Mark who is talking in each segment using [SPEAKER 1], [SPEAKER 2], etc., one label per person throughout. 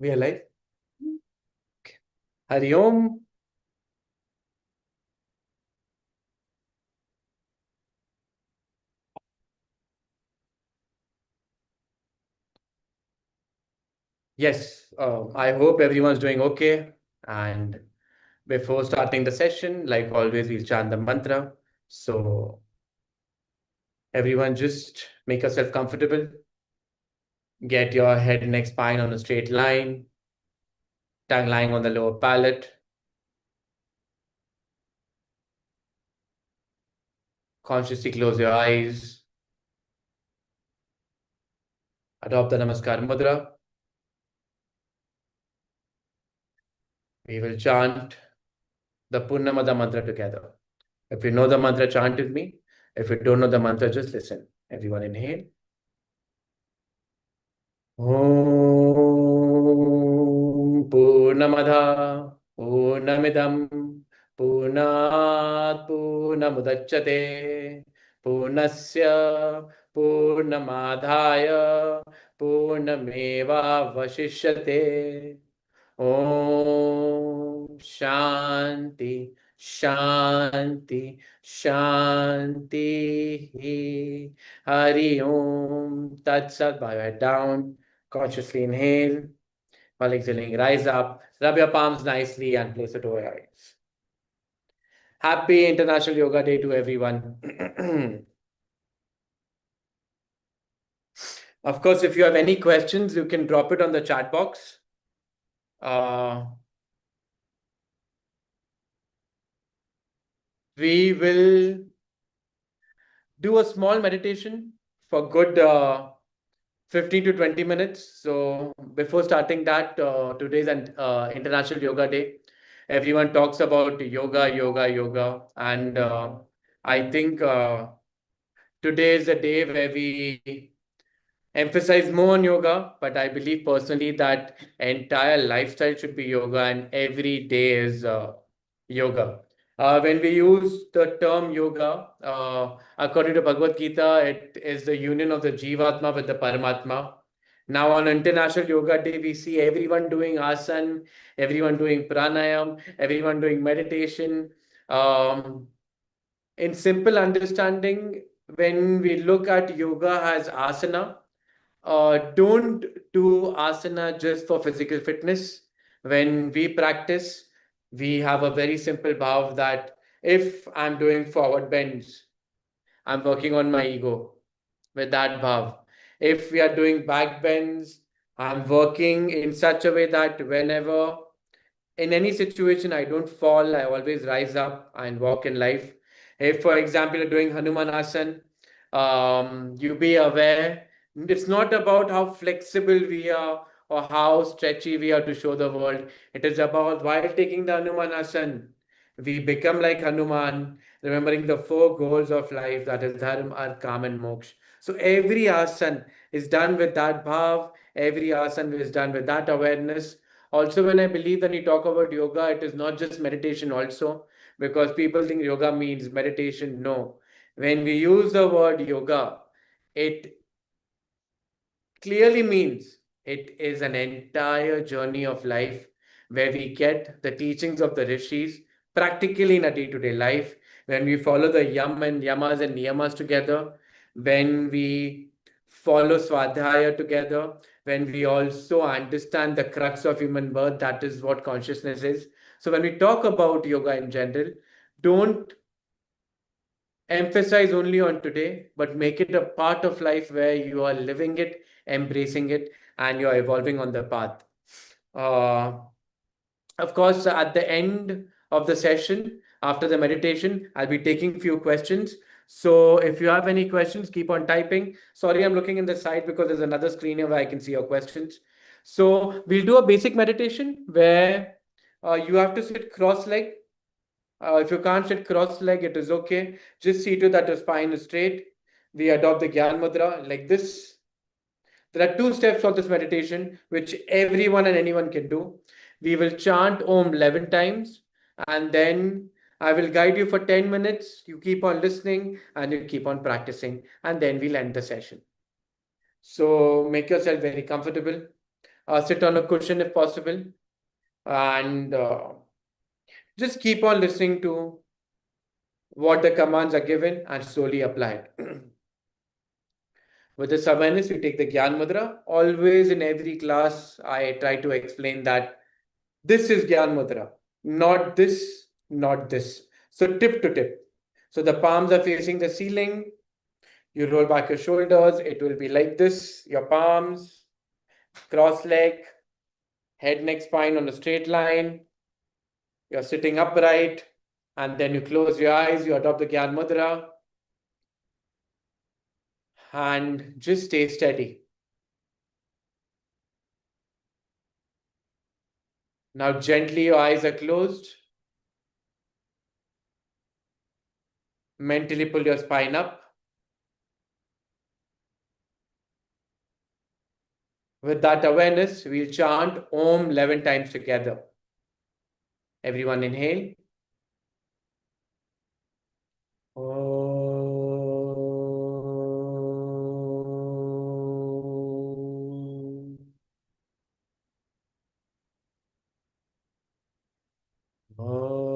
[SPEAKER 1] We are live. Okay. Hari Om. Yes, I hope everyone's doing okay. And before starting the session, like always, we'll chant the mantra. So everyone just make yourself comfortable. Get your head, neck, spine on a straight line, tongue lying on the lower palate. Consciously close your eyes. Adopt the Namaskar Mudra. We will chant the Purnamada mantra together. If you know the mantra, chant with me. If you don't know the mantra, just listen. Everyone inhale. ॐ पूर्णमदः पूर्णमिदं पूर्णात् पूर्णमुदच्यते पूर्णस्य पूर्णमादाय पूर्णमेवावशिष्यते ॐ शान्ति शान्ति शान्तिः हरि ओम तत्सत bow your head down. Consciously inhale. While exhaling, rise up, rub your palms nicely and place it over your eyes. Happy International Yoga Day to everyone. Of course, if you have any questions, you can drop it on the chat box. We will do a small meditation for good 15 to 20 minutes. So before starting that, today's an International Yoga Day. Everyone talks about yoga, yoga, yoga. And I think today is the day where we emphasize more on yoga, but I believe personally that entire lifestyle should be yoga and every day is yoga. When we use the term yoga, according to Bhagavad Gita, it is the union of the Jivatma with the Paramatma. Now, on International Yoga Day, we see everyone doing asana, everyone doing pranayam, everyone doing meditation. In simple understanding, when we look at yoga as asana, don't do asana just for physical fitness. When we practice, we have a very simple bhav that if I'm doing forward bends, I'm working on my ego with that bhav. If we are doing back bends, I'm working in such a way that whenever in any situation, I don't fall. I always rise up and walk in life. If, for example, you're doing Hanuman Asana, you be aware. It's not about how flexible we are or how stretchy we are to show the world. It is about while taking the Hanuman Asana, we become like Hanuman, remembering the four goals of life, that is dharma, arth, kam, and moksha. So every asana is done with that bhav. Every asana is done with that awareness. Also, when I believe when you talk about yoga, it is not just meditation also, because people think yoga means meditation. No. When we use the word yoga, it clearly means it is an entire journey of life where we get the teachings of the rishis practically in a day-to-day life, when we follow the yamas and niyamas together, when we follow swadhyaya together, when we also understand the crux of human birth, that is what consciousness is. So when we talk about yoga in general, don't emphasize only on today, but make it a part of life where you are living it, embracing it, and you're evolving on the path. Uh, of course, at the end of the session, after the meditation, I'll be taking few questions. So if you have any questions, keep on typing. Sorry, I'm looking in the side because there's another screen here where I can see your questions. So we'll do a basic meditation where you have to sit cross-legged. If you can't sit cross-legged, it is okay. Just see to that your spine is straight. We adopt the Gyan Mudra like this. There are two steps of this meditation, which everyone and anyone can do. We will chant Om 11 times, and then I will guide you for 10 minutes. You keep on listening and you keep on practicing, and then we'll end the session. So make yourself very comfortable. Sit on a cushion if possible, and just keep on listening to what the commands are given and slowly apply it. With this awareness, we take the Gyan Mudra. Always in every class, I try to explain that this is Gyan Mudra, not this, not this. So tip to tip. So the palms are facing the ceiling. You roll back your shoulders. It will be like this. Your palms, cross leg, head, neck, spine on a straight line. You're sitting upright. And then you close your eyes. You adopt the Gyan Mudra. And just stay steady. Now gently your eyes are closed. Mentally pull your spine up. With that awareness, we'll chant Om 11 times together. Everyone inhale. Om. Om. Om.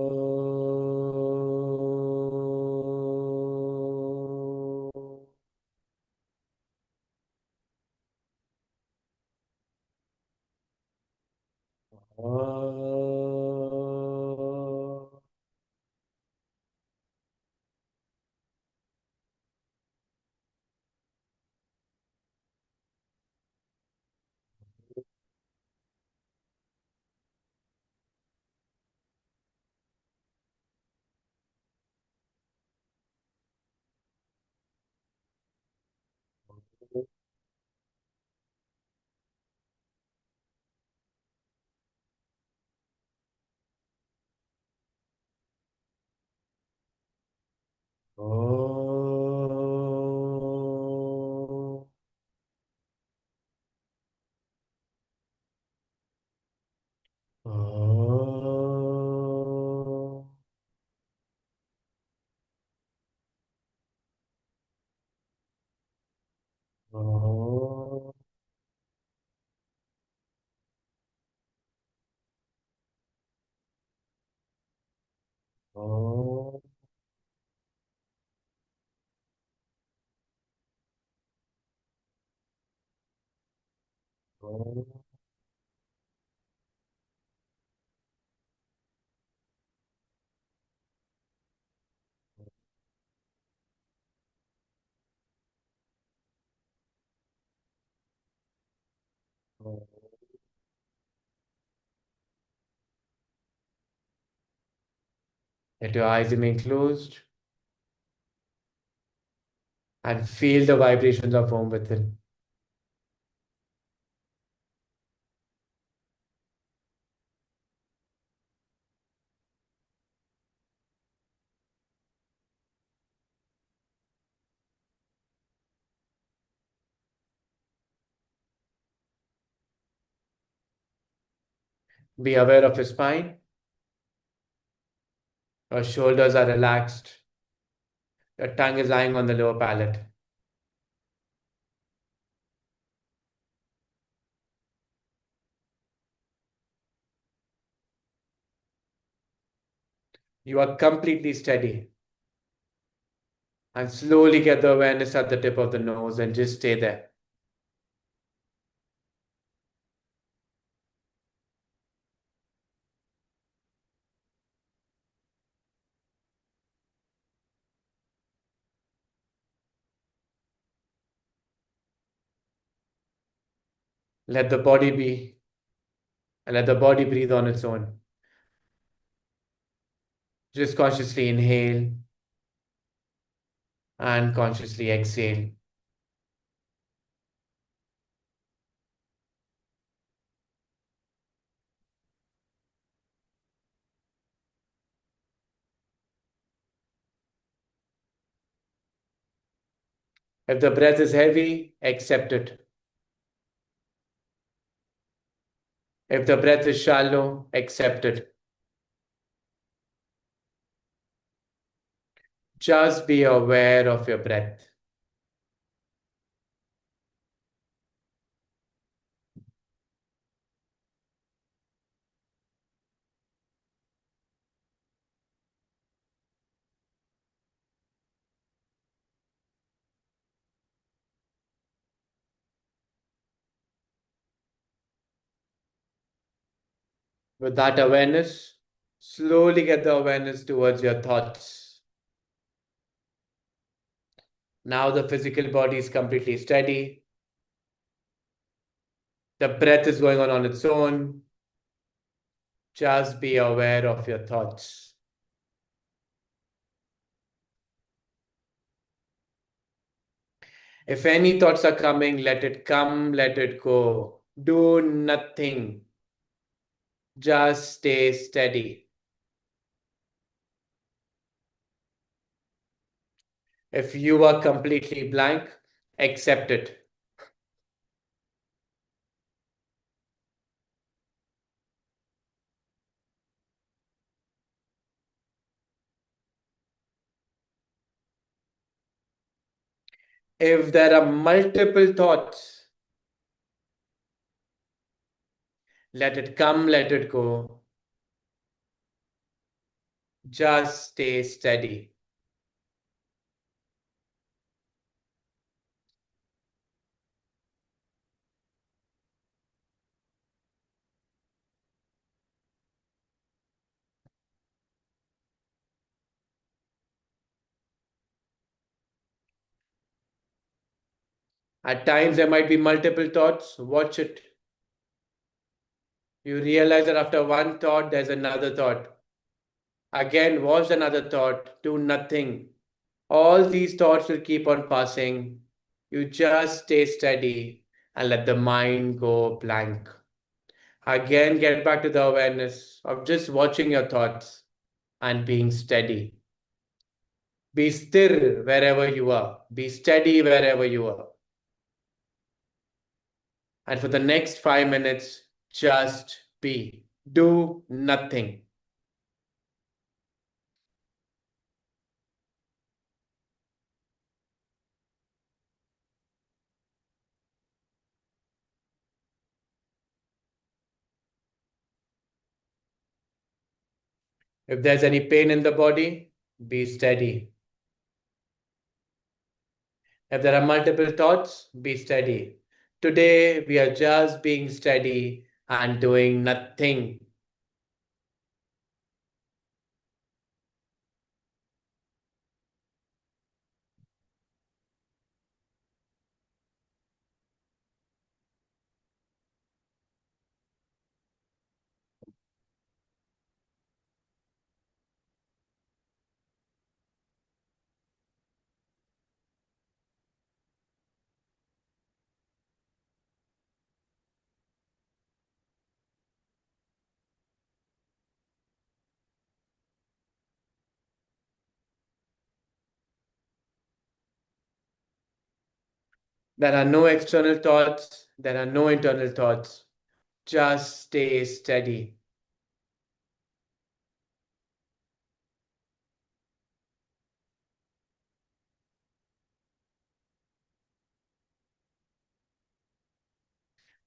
[SPEAKER 1] Om. Om. Om. Om. Om. Let your eyes remain closed and feel the vibrations of Om within. Be aware of your spine. Your shoulders are relaxed. Your tongue is lying on the lower palate. You are completely steady. And slowly get the awareness at the tip of the nose and just stay there. Let the body be, and let the body breathe on its own. Just consciously inhale and consciously exhale. If the breath is heavy, accept it. If the breath is shallow, accept it. Just be aware of your breath. With that awareness, slowly get the awareness towards your thoughts. Now the physical body is completely steady. The breath is going on its own. Just be aware of your thoughts. If any thoughts are coming, let it come, let it go. Do nothing. Just stay steady. If you are completely blank, accept it. If there are multiple thoughts, let it come, let it go. Just stay steady. At times, there might be multiple thoughts. Watch it. You realize that after one thought, there's another thought. Again, watch another thought. Do nothing. All these thoughts will keep on passing. You just stay steady and let the mind go blank. Again, get back to the awareness of just watching your thoughts and being steady. Be still wherever you are. Be steady wherever you are. And for the next 5 minutes, just be. Do nothing. If there's any pain in the body, be steady. If there are multiple thoughts, be steady. Today, we are just being steady and doing nothing. There are no external thoughts, there are no internal thoughts. Just stay steady.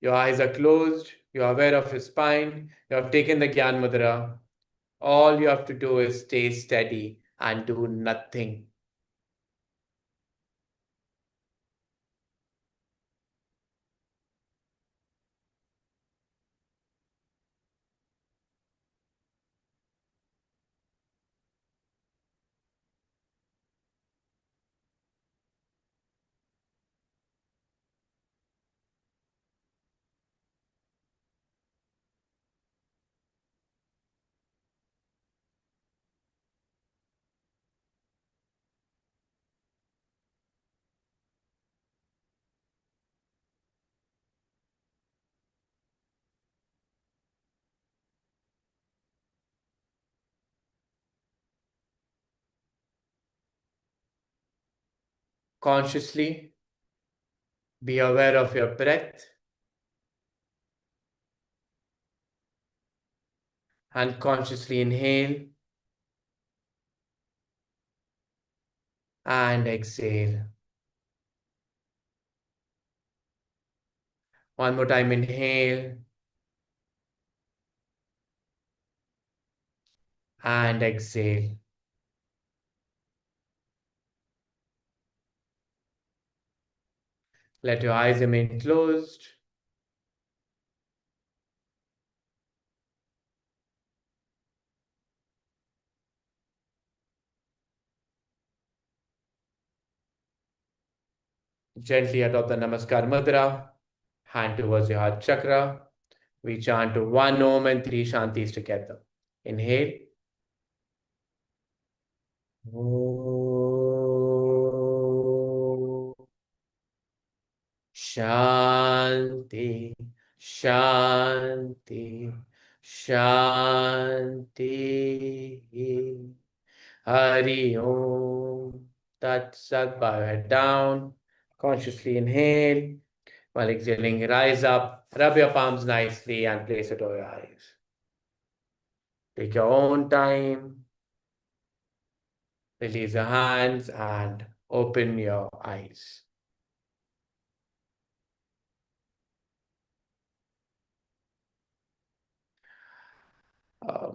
[SPEAKER 1] Your eyes are closed, you are aware of your spine, you have taken the Gyan Mudra. All you have to do is stay steady and do nothing. Consciously be aware of your breath and consciously inhale and exhale. One more time, inhale and exhale. Let your eyes remain closed. Gently adopt the Namaskar Mudra, hand towards your heart chakra. We chant one Om and three Shantis together. Inhale. Om. Shanti, Shanti, Shanti. Hari Om. Tat Sat. Bow your head down. Consciously inhale. While exhaling, rise up, rub your palms nicely, and place it over your eyes. Take your own time. Release your hands and open your eyes. Uh,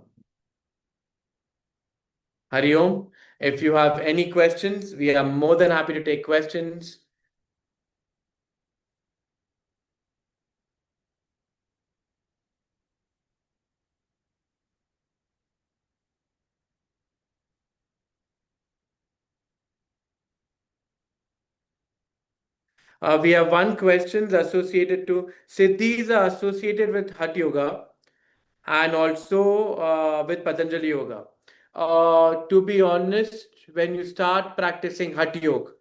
[SPEAKER 1] Hari Om. If you have any questions, we are more than happy to take questions. We have one questions associated to Siddhis are associated with Hatha Yoga and also with Patanjali Yoga. To be honest, when you start practicing Hatha Yoga,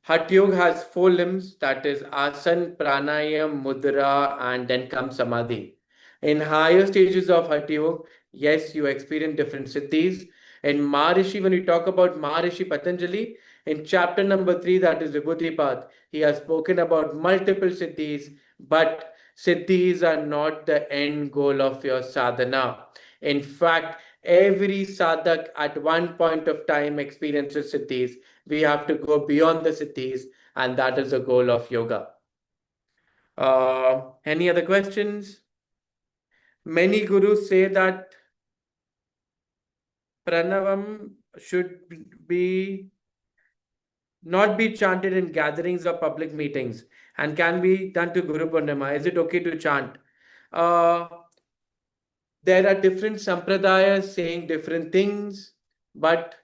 [SPEAKER 1] Hatha Yoga has four limbs, that is asana, pranayam, mudra, and then comes samadhi. In higher stages of Hatha Yoga, yes, you experience different siddhis. In Maharishi, when we talk about Maharishi Patanjali, in chapter number 3, that is Vibhuti Path, he has spoken about multiple siddhis, but siddhis are not the end goal of your sadhana. In fact, every sadhak at one point of time experiences siddhis. We have to go beyond the siddhis, and that is the goal of yoga. Any other questions? Many gurus say that Pranavam should be not be chanted in gatherings or public meetings and can be done to Guru Purnima. Is it okay to chant? Uh, there are different sampradayas saying different things, but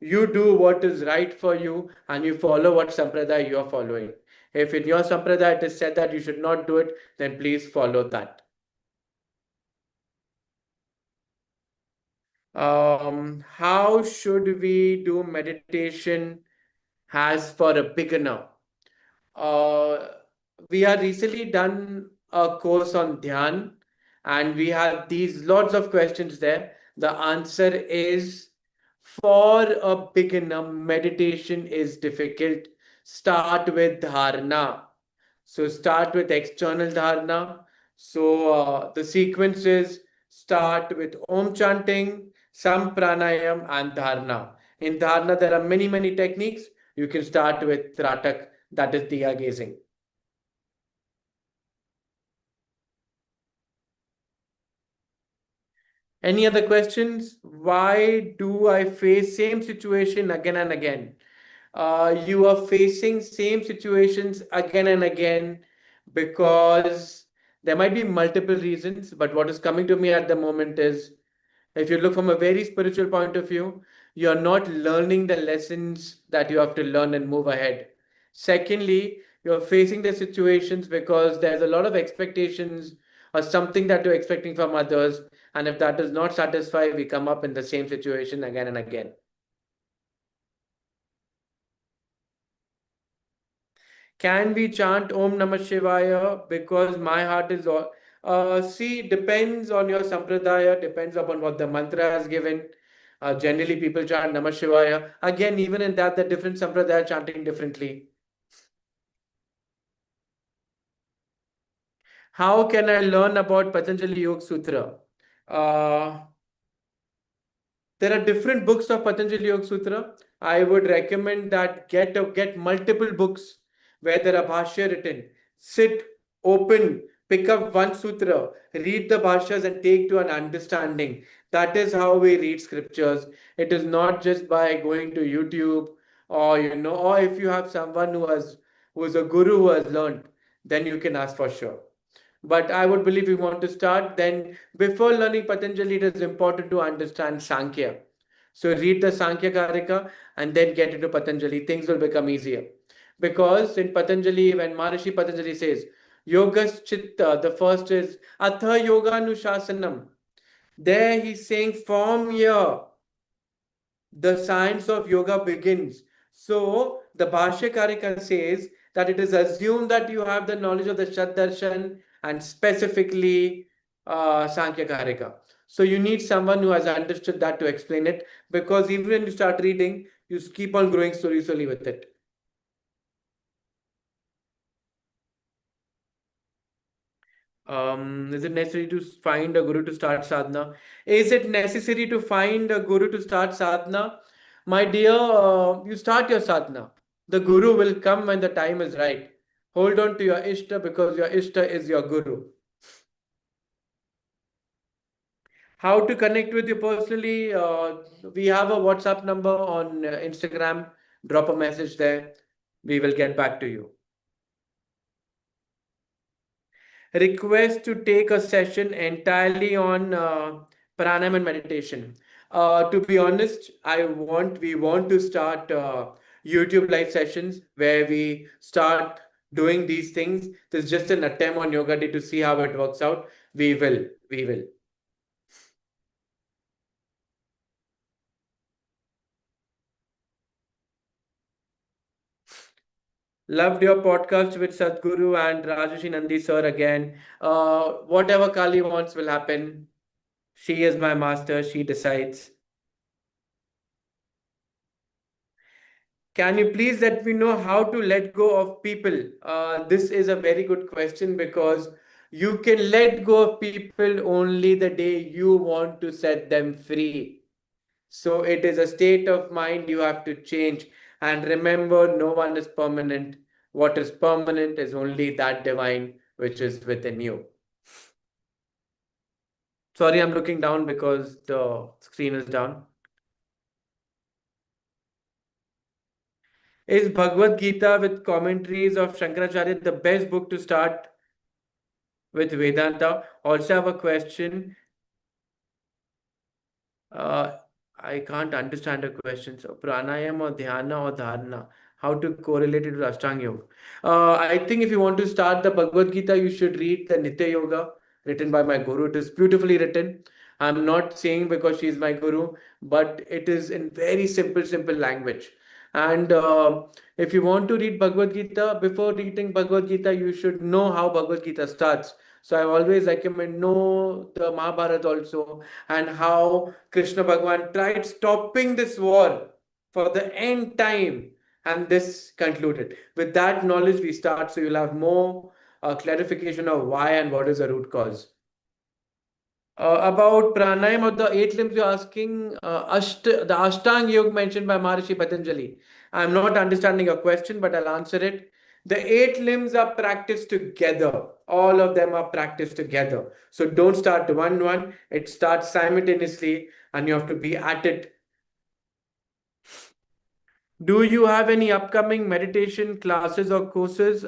[SPEAKER 1] you do what is right for you and you follow what sampradaya you are following. If in your sampradaya it is said that you should not do it, then please follow that. How should we do meditation as for a beginner? Uh, we have recently done a course on Dhyan, and we have these lots of questions there. The answer is for a beginner, meditation is difficult. Start with dharana. So start with external dharana. So the sequence is start with Om chanting, some pranayam, and dharana. In dharana, there are many, many techniques. You can start with Tratak, that is diya gazing. Any other questions? Why do I face same situation again and again? You are facing same situations again and again because there might be multiple reasons, but what is coming to me at the moment is if you look from a very spiritual point of view, you're not learning the lessons that you have to learn and move ahead. Secondly, you're facing the situations because there's a lot of expectations or something that you're expecting from others. And if that does not satisfy, we come up in the same situation again and again. Can we chant Om Namah Shivaya because my heart is all? See, depends on your sampradaya, depends upon what the mantra has given. Generally, people chant Namah Shivaya. Again, even in that, the different sampradaya chanting differently. How can I learn about Patanjali Yoga Sutra? Uh, There are different books of Patanjali Yoga Sutra. I would recommend that get multiple books where there are bhashya written. Sit, open, pick up one sutra, read the bhashyas and take to an understanding. That is how we read scriptures. It is not just by going to YouTube or or if you have someone who is a guru who has learned, then you can ask for sure. But I would believe we want to start, then before learning Patanjali, it is important to understand Sankhya. So read the Sankhya Karika and then get into Patanjali. Things will become easier. Because in Patanjali, when Maharishi Patanjali says, Yogas Chitta, the first is Atha Yoga Nushasanam. There he's saying, from here, the science of yoga begins. So the Bhashyakarika says that it is assumed that you have the knowledge of the Shat Darshan and specifically Sankhya Karika. So you need someone who has understood that to explain it, because even when you start reading, you keep on growing slowly, slowly with it. Is it necessary to find a guru to start sadhana? Is it necessary to find a guru to start sadhana? My dear, you start your sadhana. The guru will come when the time is right. Hold on to your ishta, because your ishta is your guru. How to connect with you personally? We have a WhatsApp number on Instagram. Drop a message there. We will get back to you. Request to take a session entirely on pranayam and meditation. To be honest, we want to start YouTube live sessions where we start doing these things. This is just an attempt on Yoga Day to see how it works out. We will. Loved your podcast with Sadhguru and Rajeshi Nandi sir again. Whatever Kali wants will happen. She is my master. She decides. Can you please let me know how to let go of people? This is a very good question, because you can let go of people only the day you want to set them free. So it is a state of mind you have to change. And remember, no one is permanent. What is permanent is only that divine which is within you. Sorry, I'm looking down because the screen is down. Is Bhagavad Gita with commentaries of Shankaracharya the best book to start with Vedanta? Also have a question. Uh, I can't understand the question. So pranayama or dhyana or dharana, how to correlate it with Ashtanga Yoga? I think if you want to start the Bhagavad Gita, you should read the Nitya Yoga written by my guru. It is beautifully written. I'm not saying because she is my guru, but it is in very simple, simple language. And if you want to read Bhagavad Gita, before reading Bhagavad Gita, you should know how Bhagavad Gita starts. So I always recommend know the Mahabharata also, and how Krishna Bhagwan tried stopping this war for the end time, and this concluded. With that knowledge, we start, so you'll have more clarification of why and what is the root cause. About pranayam or the eight limbs, you're asking the Ashtang Yoga mentioned by Maharishi Patanjali. I'm not understanding your question, but I'll answer it. The eight limbs are practiced together. All of them are practiced together. So don't start one. It starts simultaneously, and you have to be at it. Do you have any upcoming meditation classes or courses?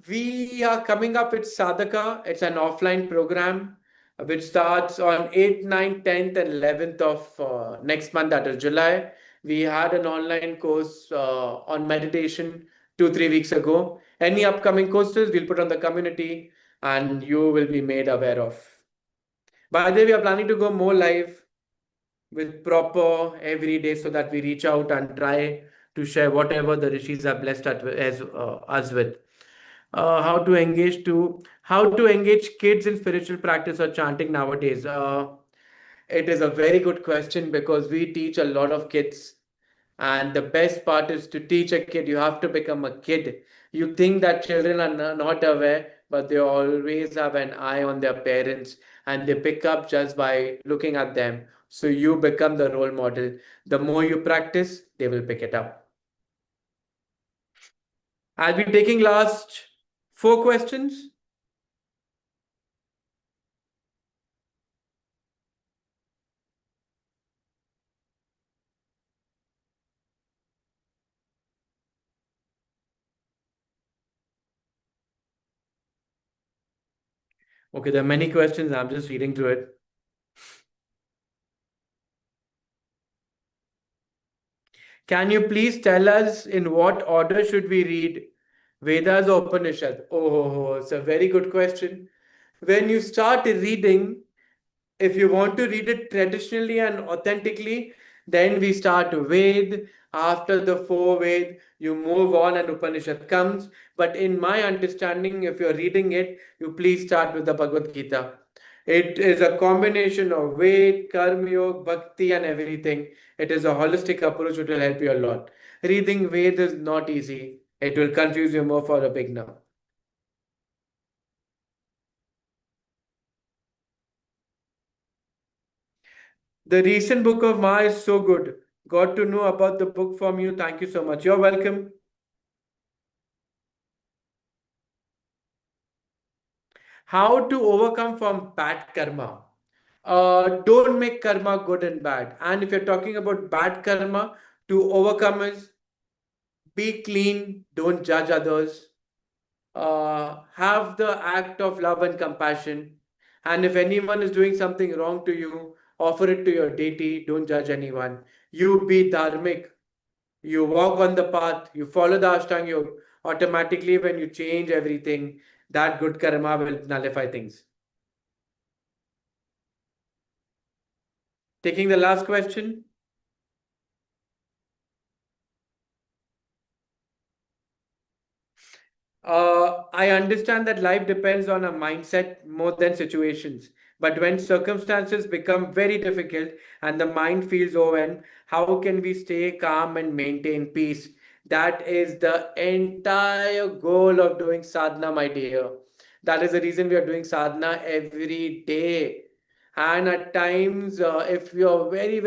[SPEAKER 1] We are coming up with Sadhaka. It's an offline program which starts on 8th, 9th, 10th, and 11th of next month, that is July. We had an online course on meditation 2, 3 weeks ago. Any upcoming courses, we'll put on the community and you will be made aware of. By the way, we are planning to go more live with proper every day, so that we reach out and try to share whatever the rishis are blessed as us with. How to engage kids in spiritual practice or chanting nowadays? It is a very good question, because we teach a lot of kids, and the best part is to teach a kid, you have to become a kid. You think that children are not aware, but they always have an eye on their parents, and they pick up just by looking at them. So you become the role model. The more you practice, they will pick it up. I'll be taking last four questions. Okay, there are many questions. I'm just reading through it. Can you please tell us in what order should we read Vedas or Upanishad? Oh, it's a very good question. When you start reading, if you want to read it traditionally and authentically, then we start Ved. After the four Ved, you move on and Upanishad comes. But in my understanding, if you're reading it, you please start with the Bhagavad Gita. It is a combination of Ved, Karma Yoga, Bhakti, and everything. It is a holistic approach which will help you a lot. Reading Ved is not easy. It will confuse you more for a beginner. The recent book of Ma is so good. Got to know about the book from you. Thank you so much. You're welcome. How to overcome from bad karma? Don't make karma good and bad. And if you're talking about bad karma, to overcome is be clean, don't judge others, have the act of love and compassion. And if anyone is doing something wrong to you, offer it to your deity, don't judge anyone. You be dharmic. You walk on the path, you follow the Ashtanga Yoga. Automatically, when you change everything, that good karma will nullify things. Taking the last question. I understand that life depends on a mindset more than situations. But when circumstances become very difficult and the mind feels overwhelmed, how can we stay calm and maintain peace? That is the entire goal of doing sadhana, my dear. That is the reason we are doing sadhana every day. And at times, if you're very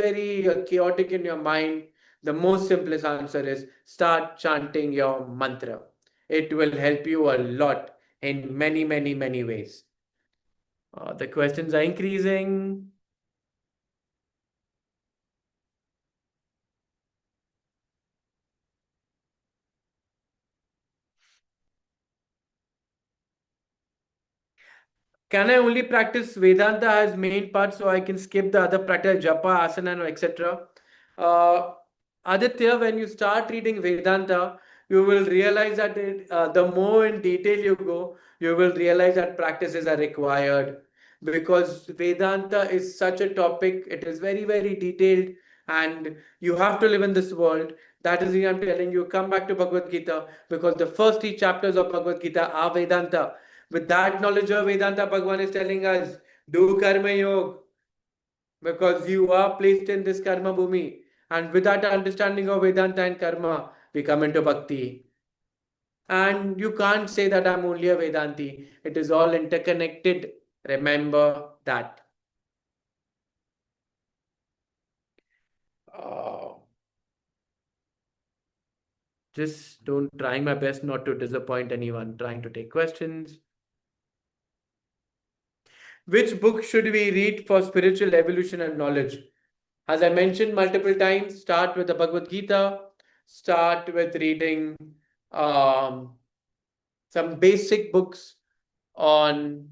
[SPEAKER 1] chaotic in your mind, the most simplest answer is start chanting your mantra. It will help you a lot in many ways. The questions are increasing. Can I only practice Vedanta as main part so I can skip the other practice, japa, asana, and etc.? Uh, Aditya, when you start reading Vedanta, you will realize that the more in detail you go, you will realize that practices are required because Vedanta is such a topic. It is very detailed, and you have to live in this world. That is why I'm telling you, come back to Bhagavad Gita because the first three chapters of Bhagavad Gita are Vedanta. With that knowledge of Vedanta, Bhagwan is telling us, do Karma Yoga because you are placed in this Karma Bhumi. And with that understanding of Vedanta and Karma, we come into Bhakti. And you can't say that I'm only a Vedanti. It is all interconnected. Remember that. Uh, just don't trying my best not to disappoint anyone, trying to take questions. Which book should we read for spiritual evolution and knowledge? As I mentioned multiple times, start with the Bhagavad Gita, start with reading um, some basic books on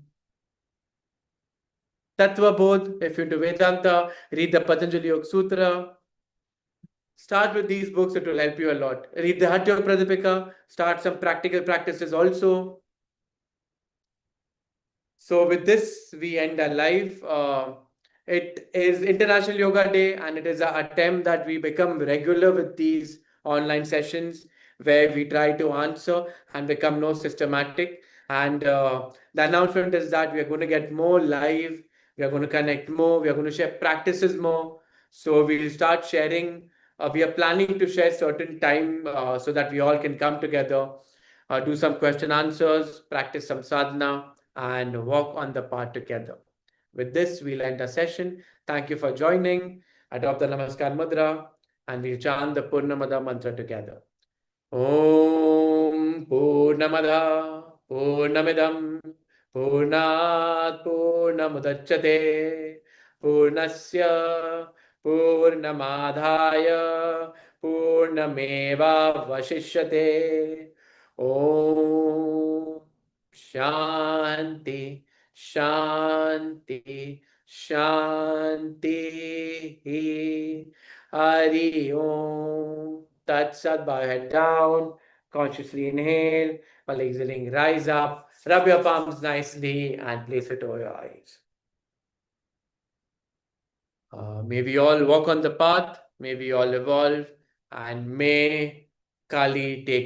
[SPEAKER 1] Tattva Bodh. If you're into Vedanta, read the Patanjali Yoga Sutra. Start with these books, it will help you a lot. Read the Hatha Yoga Pradipika, start some practical practices also. So with this, we end our live. It is International Yoga Day, and it is an attempt that we become regular with these online sessions where we try to answer and become more systematic. And the announcement is that we are going to get more live, we are going to connect more, we are going to share practices more. So we'll start sharing. We are planning to share certain time so that we all can come together, do some question answers, practice some sadhana, and walk on the path together. With this, we'll end our session. Thank you for joining. Adopt the Namaskar Mudra, and we'll chant the Purnamada mantra together. Om Purnamada Purnamidam Purnat Purnamudachyate Purnasya Purnamadhaya Purnameva Vashishyate. Om Shanti Shanti Shanti. Hari Om. Tat Sat. Bow your head down. Consciously inhale. While exhaling, rise up. Rub your palms nicely and place it over your eyes. May we all walk on the path. May we all evolve. And may Kali take